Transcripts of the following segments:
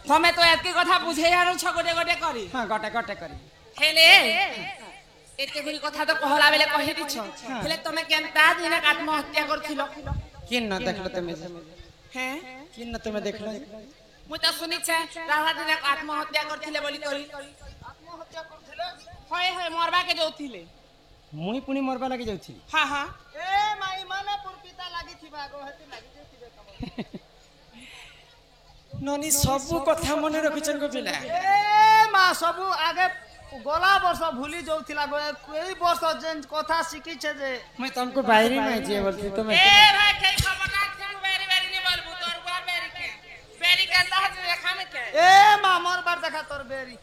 তুমি তো এতকি কথা বুঝাই আনুছ গোটে গোটে করি হ্যাঁ গটে গটে করি হেলে এতে গুলি কথা তো কহলা বেলে কহি দিছ হেলে তুমি কেনতা দিনে আত্মহত্যা করছিল কিন না দেখলো তুমি হ্যাঁ কিন না তুমি দেখলো মুই তো শুনিছে রাধা দিনে আত্মহত্যা করছিলে বলি করি আত্মহত্যা করছিলে হয় হয় মরবাকে যাউছিলে মুই পুনি মরবা লাগি যাউছি হ্যাঁ হ্যাঁ এ মাই মানে পুরপিতা লাগি থিবা গো হেতি লাগি যাইতিবে কম ননি সবু কথা মনে রাখিছন গো পিলা এ মা সবু আগে গলা বর্ষ ভুলি যাউতিলা গো এই বর্ষ যে কথা শিখিছে যে मैं तुमको बाहरी में जे बोलती तो मैं ए भाई कई खबरदार तुम बेरी बेरी नहीं बोलबू तोर को बेरी के अंदर देखा में के এ মা মোর বার দেখা তোর বেরি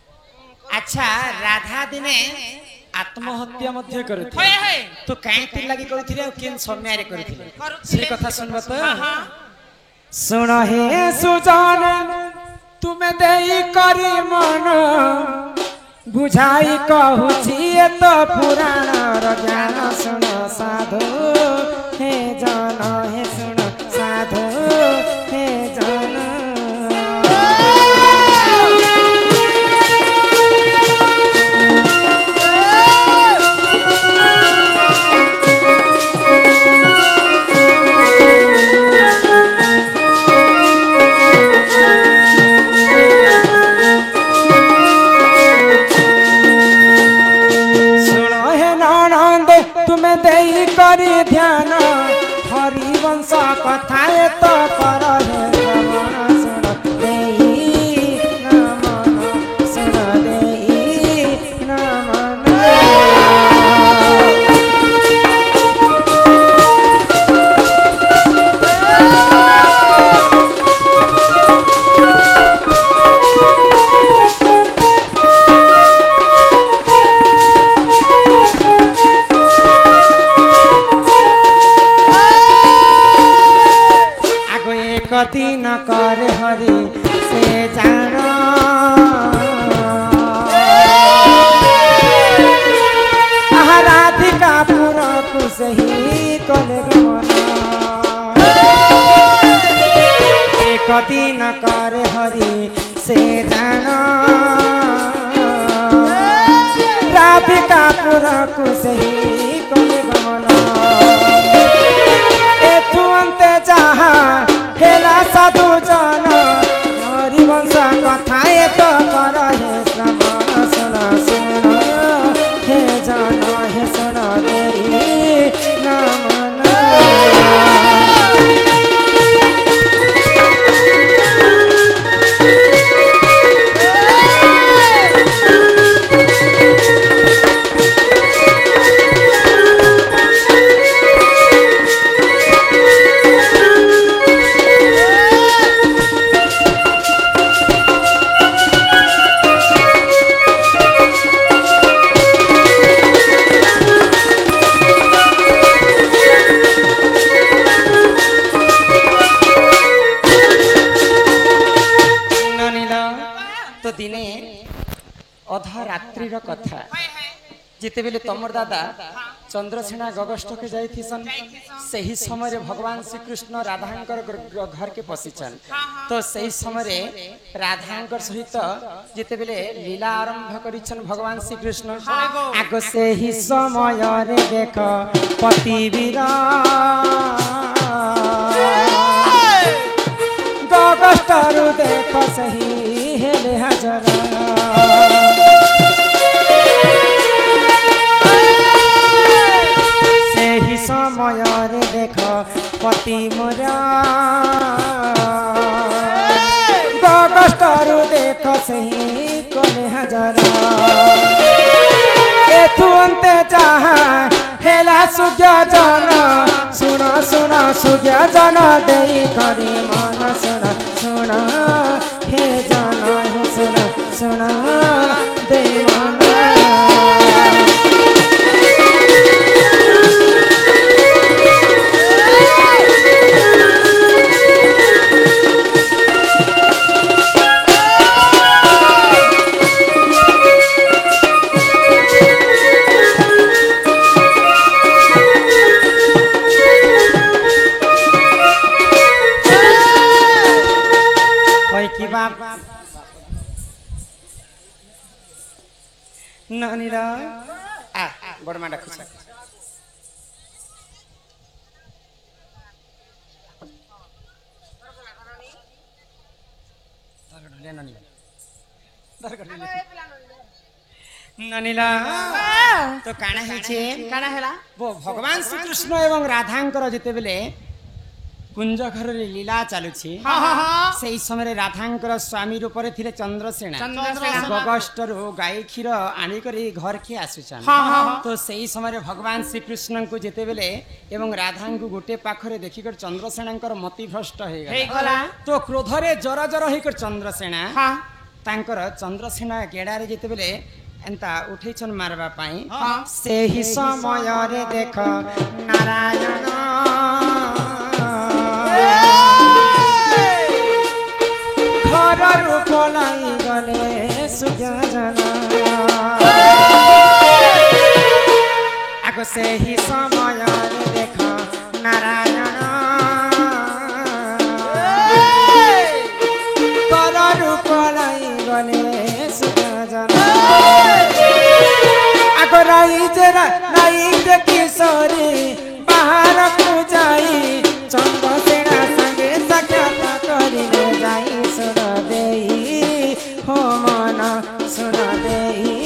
अच्छा राधा दिने आत्महत्या मध्य करथि होय होय तो काई तिर लागि करथिले और केन समय रे करथिले से कथा सुनबो तो हां सुन हे सुजान तुमे देई करी मन बुझाई कहूची तो पुराण र ज्ञान सुन साधु हे जन हे सुन साधु हे जन करी ध्यान हरिवंश कथा तो कर हे श्रवण सुन देई नमन सुन देई नमन कति न कर हरि से जान राधिका पुरा कुसही कले गमन कति न कर हरि से जान राधिका पुरा कुसही कले गमन एथु अंते जहा हेला साधु जन हरिवंश कथा तो कर हे श्रवण सुन सुन हे जन हे सुन देई नमन अधरात्रि कथा जिते बेले तमर दादा चंद्रसेना गगष्ट के जाइथिसन सही समय भगवान श्री कृष्ण राधांकर घर के पशिचन तो सही समय राधांकर सहित जिते बेले लीला आरंभ करिछन भगवान श्री कृष्ण आग से ही समय रे देख पतिवीर गगष्ट रु देख सही हेले हजर समय रे देख पति मोरा गगष्ट रु देख सही कले हजार एथु अंते जहा हेला सूर्य जन सुन सुन सूर्य जन देई करी मन सुन सुन हे जन हे सुन सुन देई मन ଦେଖିବା ନାନୀର ବଡ଼ ମା ଡାକୁଛ ନାନୀଲା ତ କାଣା ହେଇଛେ କାଣା ହେଲା ଭଗବାନ ଶ୍ରୀକୃଷ୍ଣ ଏବଂ ରାଧାଙ୍କର ଯେତେବେଳେ କୁଞ୍ଜ ଘରରେ ଲୀଳା ଚାଲୁଛି ସେଇ ସମୟରେ ରାଧାଙ୍କର ସ୍ୱାମୀ ରୂପରେ ଥିଲେ ଚନ୍ଦ୍ରସେନା ଗଗଷ୍ଟରୁ ଗାଈ କ୍ଷୀର ଆଣିକରି ଘରକେ ଆସୁଛନ୍ ତ ସେଇ ସମୟରେ ଭଗବାନ ଶ୍ରୀକୃଷ୍ଣଙ୍କୁ ଯେତେବେଳେ ଏବଂ ରାଧାଙ୍କୁ ଗୋଟେ ପାଖରେ ଦେଖିକରି ଚନ୍ଦ୍ରସେନାଙ୍କର ମତିଭ୍ରଷ୍ଟ ହେଇଗଲା ତ କ୍ରୋଧରେ ଜର ଜର ହେଇକରି ଚନ୍ଦ୍ରସେନା ତାଙ୍କର ଚନ୍ଦ୍ରସେନା ଗେଡାରେ ଯେତେବେଳେ ଏନ୍ତା ଉଠେଇଛନ୍ ମାରବା ପାଇଁ ସେହି ସମୟରେ ଦେଖ ନାରାୟଣ ଘରରୁ ପଳାଇ ଗଲେ ସୁଜନ ଆଗ ସେହି ସମୟରେ ଦେଖ ନାରାୟଣ ଘରରୁ ପଳାଇ ଗଲେ ସୁଜନ ଆଗ ରାଇଜ କିଶୋରୀ ବାହାରକୁ ଯାଇ ଚନ୍ଦ୍ରସେନା ସାଙ୍ଗେ ସାକ୍ଷାତ କରିଲେ ଯାଇ ଶୁଣ ଦେଇ ହୋ ମନ ଶୁଣ ଦେଇ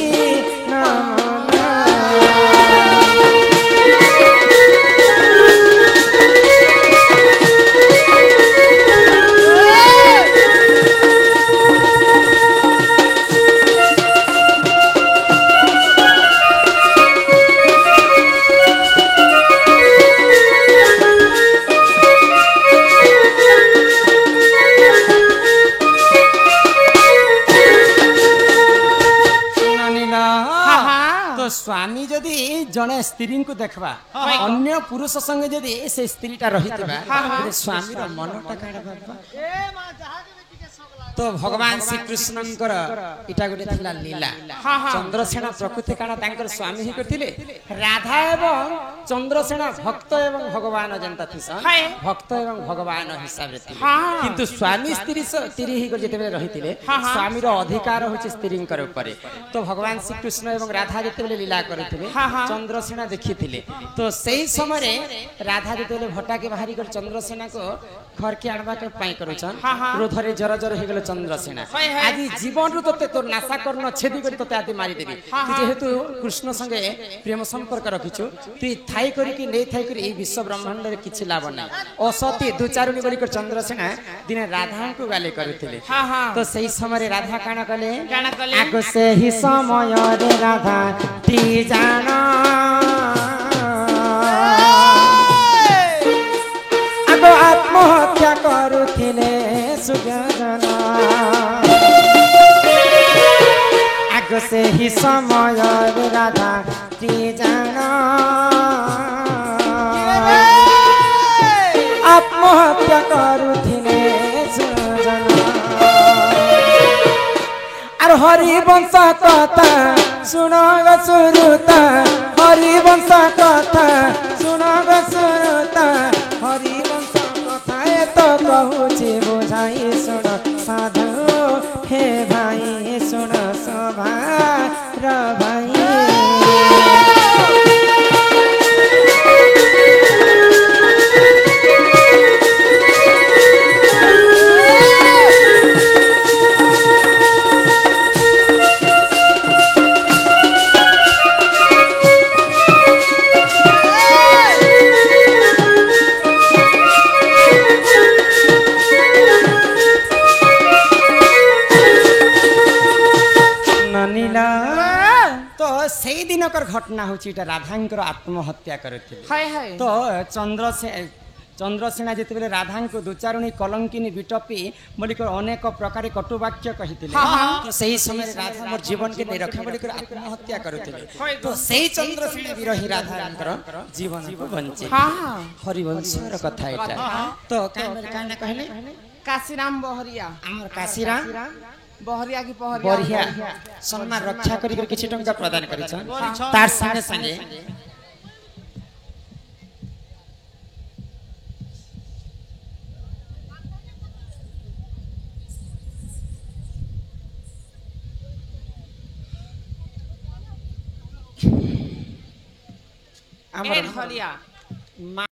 ସ୍ୱାମୀ ଯଦି ଜଣେ ସ୍ତ୍ରୀଙ୍କୁ ଦେଖବା ଅନ୍ୟ ପୁରୁଷ ସଙ୍ଗେ ଯଦି ସେ ସ୍ତ୍ରୀଟା ରହିଥିବା ସ୍ୱାମୀର ମନଟା କାଣା ଭାବବା ତ ଭଗବାନ ଶ୍ରୀକୃଷ୍ଣଙ୍କର ଏଇଟା ଗୋଟେ ଥିଲା ଲୀଳା ଚନ୍ଦ୍ରସେନା ପ୍ରକୃତି କାଣା ତାଙ୍କର ସ୍ୱାମୀ ହିଁ କରିଥିଲେ ରାଧା ଏବଂ ଚନ୍ଦ୍ରସେନା ଭକ୍ତ ଏବଂ ଭଗବାନ ଯେନ୍ତା ଥିସନ୍ ଭକ୍ତ ଏବଂ ଭଗବାନ ହିସାବରେ ଥିଲେ କିନ୍ତୁ ସ୍ୱାମୀ ସ୍ତ୍ରୀ ହେଇକରି ଯେତେବେଳେ ରହିଥିଲେ ସ୍ୱାମୀର ଅଧିକାର ହଉଛି ସ୍ତ୍ରୀଙ୍କର ଉପରେ ତ ଭଗବାନ ଶ୍ରୀକୃଷ୍ଣ ଏବଂ ରାଧା ଯେତେବେଳେ ଲୀଳା କରିଥିଲେ ଚନ୍ଦ୍ରସେନା ଦେଖିଥିଲେ ତ ସେଇ ସମୟରେ ରାଧା ଯେତେବେଳେ ଭଟାକେ ବାହାରି କରି ଚନ୍ଦ୍ରସେନାକୁ ଘରକେ ଆଣବା ପାଇଁ କରୁଛନ୍ କ୍ରୋଧରେ ଜର ଜର ହେଇଗଲେ ଚନ୍ଦ୍ରସେନା ଆଜି ଜୀବନରୁ ତୋତେ ତୋର ନାଶା କର୍ଣ୍ଣ ଛେଦି କରି ତୋତେ ଆଜି ମାରିଦେବି ଯେହେତୁ କୃଷ୍ଣ ସଙ୍ଗେ ପ୍ରେମ ସମ୍ପର୍କ ରଖିଛୁ ତୁଇ ଥାଇ କରିକି ନେଇ ଥାଇ କରି ଏଇ ବିଶ୍ୱ ବ୍ରହ୍ମାଣ୍ଡରେ କିଛି ଲାଭ ନାହିଁ ଅସତୀ ଦୁଚାରୁଣୀ ବୋଲି ଚନ୍ଦ୍ରସେନା ଦିନେ ରାଧାଙ୍କୁ ଗାଲି କରୁଥିଲେ ତ ସେଇ ସମୟରେ ରାଧା କାଣା କଲେ ଆଗ ସେହି ସମୟରେ ରାଧା ତି ଜାଣ ଆଗ ଆତ୍ମହତ୍ୟା କରୁଥିଲେ ସୁଜନ ଆଗ ସେହି ସମୟରେ ରାଧା ତି ଜାଣ ଆତ୍ମହତ୍ୟା କରୁଥିଲେ ସୁଜନ আর হরিবংশ কথা শুণ সুরতা হরিবংশ কথা শুণ সুরতা হরিবংশ কথা এত কহুছি বুঝাই শুণ সাধু হে ভাই শুণ সভার ভাই ସେଇ ଦିନକର ଘଟଣା ହଉଛି ଏଟା ରାଧାଙ୍କର ଆତ୍ମହତ୍ୟା କରିଥିଲେ ତ ଚନ୍ଦ୍ରସେନା ଯେତେବେଳେ ରାଧାଙ୍କୁ ଦୁଚାରୁଣୀ କଲଙ୍କିନୀ ବିଟପି ବୋଲିକରି ଅନେକ ପ୍ରକାର କଟୁବାକ୍ୟ କହିଥିଲେ ତ ସେହି ସମୟରେ ରାଧା ମୋର ଜୀବନକେ ନିରକ୍ଷା ବୋଲିକରି ଆତ୍ମହତ୍ୟା କରୁଥିଲେ ତ ସେଇ ଚନ୍ଦ୍ରସେନା ବିରହୀ ରାଧାଙ୍କର ଜୀବନକୁ ବଞ୍ଚେ ହରିବଂଶର କଥା ଏଟା ତ କାଣା କହିଲେ କାଶୀରାମ ବହରିଆ ଆମର କାଶୀରାମ बहरिया की बरिया सम्मान रक्षा करी किछि टंका प्रदान करिछन तार संगे संगे ଆମର ଏ ଧଳିଆ ମା